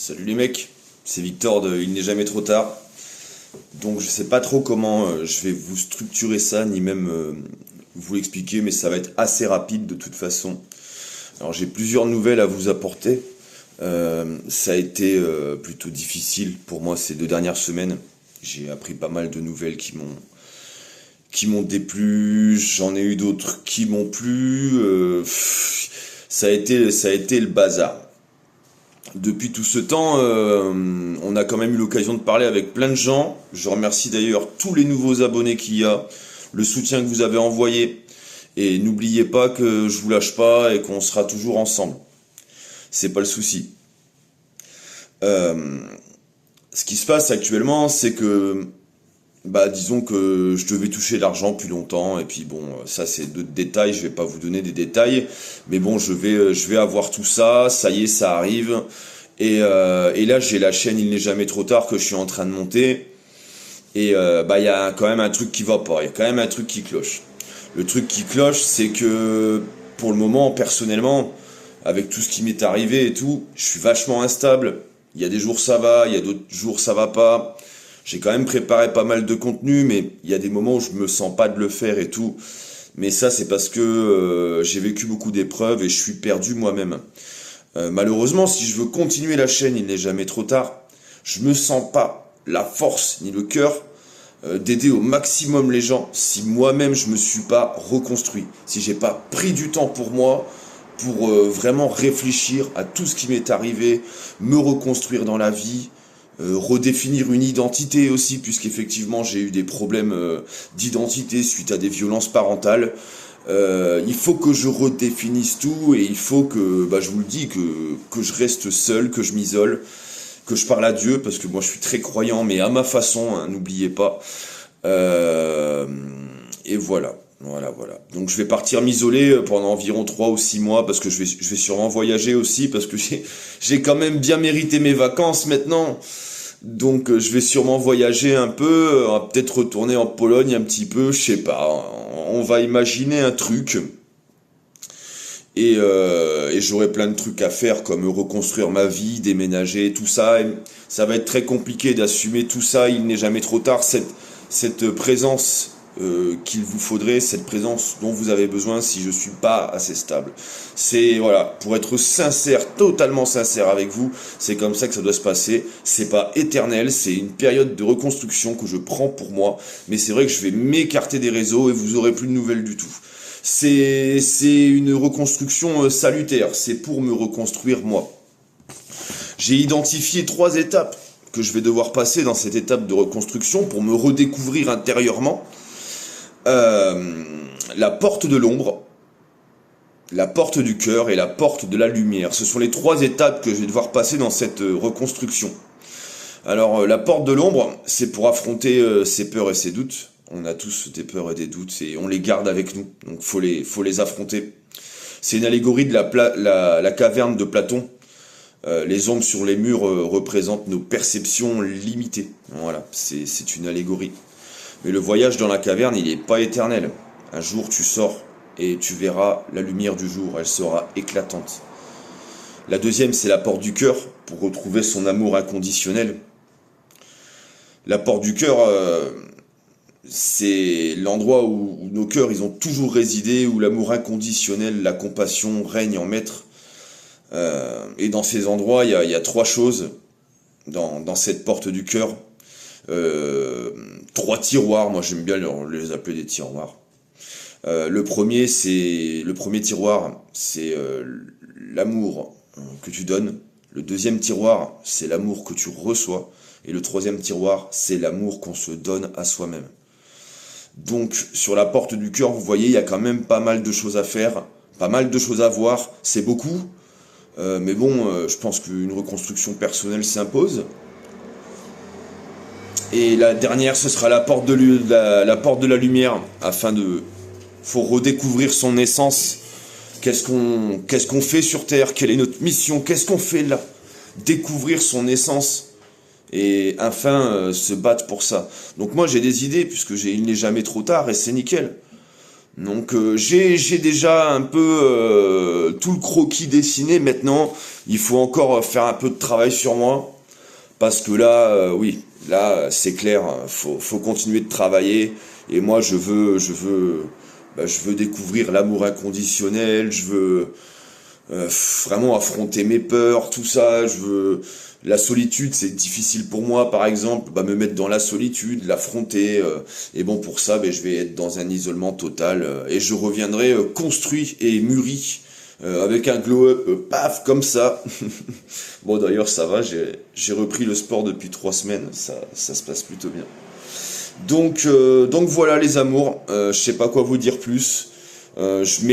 Salut les mecs, c'est Victor de Il n'est jamais trop tard. Donc je sais pas trop comment je vais vous structurer ça, ni même vous l'expliquer, mais ça va être assez rapide de toute façon. Alors j'ai plusieurs nouvelles à vous apporter. Ça a été plutôt difficile pour moi ces 2 dernières semaines. J'ai appris pas mal de nouvelles qui m'ont déplu, j'en ai eu d'autres qui m'ont plu. Ça a été le bazar. Depuis tout ce temps, on a quand même eu l'occasion de parler avec plein de gens. Je remercie d'ailleurs tous les nouveaux abonnés qu'il y a, le soutien que vous avez envoyé. Et n'oubliez pas que je vous lâche pas et qu'on sera toujours ensemble. C'est pas le souci. Ce qui se passe actuellement, c'est que, disons que je devais toucher l'argent plus longtemps. Et puis bon, ça c'est d'autres détails. Je vais pas vous donner des détails, mais bon, je vais avoir tout ça. Ça y est, ça arrive. Et là, j'ai la chaîne Il n'est jamais trop tard que je suis en train de monter. Et il y a quand même un truc qui va pas. Il y a quand même un truc qui cloche. Le truc qui cloche, c'est que pour le moment, personnellement, avec tout ce qui m'est arrivé et tout, je suis vachement instable. Il y a des jours ça va, il y a d'autres jours ça va pas. J'ai quand même préparé pas mal de contenu, mais il y a des moments où je me sens pas de le faire et tout. Mais ça, c'est parce que j'ai vécu beaucoup d'épreuves et je suis perdu moi-même. Malheureusement, si je veux continuer la chaîne, il n'est jamais trop tard. Je me sens pas la force ni le cœur d'aider au maximum les gens si moi-même je me suis pas reconstruit, si j'ai pas pris du temps pour moi, pour vraiment réfléchir à tout ce qui m'est arrivé, me reconstruire dans la vie, redéfinir une identité aussi, puisqu'effectivement j'ai eu des problèmes d'identité suite à des violences parentales. Il faut que je redéfinisse tout et il faut que, je vous le dis, que je reste seul, que je m'isole, que je parle à Dieu, parce que moi je suis très croyant, mais à ma façon, hein, n'oubliez pas. Et voilà. Voilà. Donc je vais partir m'isoler pendant environ 3 ou 6 mois parce que je vais sûrement voyager aussi parce que j'ai quand même bien mérité mes vacances maintenant. Donc je vais sûrement voyager un peu, on va peut-être retourner en Pologne un petit peu, je sais pas. On va imaginer un truc. Et j'aurai plein de trucs à faire comme reconstruire ma vie, déménager, tout ça. Et ça va être très compliqué d'assumer tout ça, il n'est jamais trop tard. Cette présence qu'il vous faudrait, cette présence dont vous avez besoin si je suis pas assez stable. C'est, voilà, pour être sincère, totalement sincère avec vous, c'est comme ça que ça doit se passer. C'est pas éternel, c'est une période de reconstruction que je prends pour moi, mais c'est vrai que je vais m'écarter des réseaux et vous aurez plus de nouvelles du tout. C'est une reconstruction salutaire, c'est pour me reconstruire moi. J'ai identifié 3 étapes que je vais devoir passer dans cette étape de reconstruction pour me redécouvrir intérieurement. La porte de l'ombre, la porte du cœur et la porte de la lumière. Ce sont les 3 étapes que je vais devoir passer dans cette reconstruction. Alors la porte de l'ombre, c'est pour affronter ses peurs et ses doutes. On a tous des peurs et des doutes et on les garde avec nous, donc faut les affronter. C'est une allégorie de la caverne de Platon. Les ombres sur les murs représentent nos perceptions limitées. Voilà, c'est une allégorie. Mais le voyage dans la caverne, il n'est pas éternel. Un jour, tu sors et tu verras la lumière du jour. Elle sera éclatante. La deuxième, c'est la porte du cœur, pour retrouver son amour inconditionnel. La porte du cœur, c'est l'endroit où nos cœurs, ils ont toujours résidé, où l'amour inconditionnel, la compassion règne en maître. Et dans ces endroits, il y a 3 choses dans cette porte du cœur. 3 tiroirs, moi j'aime bien les appeler des tiroirs. Le premier tiroir, c'est l'amour que tu donnes. Le deuxième tiroir, c'est l'amour que tu reçois. Et le troisième tiroir, c'est l'amour qu'on se donne à soi-même. Donc sur la porte du cœur, vous voyez, il y a quand même pas mal de choses à faire, pas mal de choses à voir. C'est beaucoup, mais bon, je pense qu'une reconstruction personnelle s'impose. Et la dernière, ce sera la porte de la lumière, faut redécouvrir son essence. Qu'est-ce qu'on fait sur Terre? Quelle est notre mission? Qu'est-ce qu'on fait là? Découvrir son essence et enfin se battre pour ça. Donc moi j'ai des idées puisque il n'est jamais trop tard et c'est nickel. Donc j'ai déjà un peu tout le croquis dessiné. Maintenant, il faut encore faire un peu de travail sur moi. Parce que là, oui, là, c'est clair, faut continuer de travailler. Et moi, je veux découvrir l'amour inconditionnel. Je veux vraiment affronter mes peurs, tout ça. La solitude, c'est difficile pour moi, par exemple, me mettre dans la solitude, l'affronter. Et bon, pour ça, je vais être dans un isolement total. Et je reviendrai construit et mûri. Avec un glow-up, paf, comme ça. Bon, d'ailleurs, ça va, j'ai repris le sport depuis 3 semaines, ça se passe plutôt bien. Donc voilà les amours, je sais pas quoi vous dire plus. Je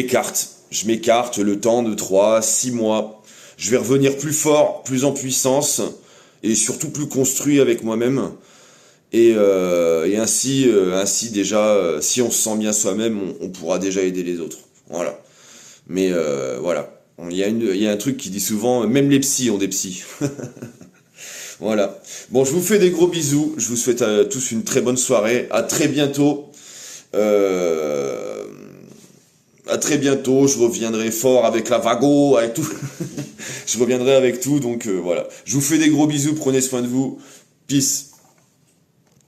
m'écarte le temps de 3, 6 mois. Je vais revenir plus fort, plus en puissance, et surtout plus construit avec moi-même. Et ainsi déjà, si on se sent bien soi-même, on pourra déjà aider les autres. Voilà. Mais voilà. Il y a un truc qui dit souvent, même les psys ont des psys. Voilà. Bon, je vous fais des gros bisous. Je vous souhaite à tous une très bonne soirée. À très bientôt. Euh, à très bientôt. Je reviendrai fort avec la vago, avec tout. Je reviendrai avec tout. Donc voilà. Je vous fais des gros bisous. Prenez soin de vous. Peace.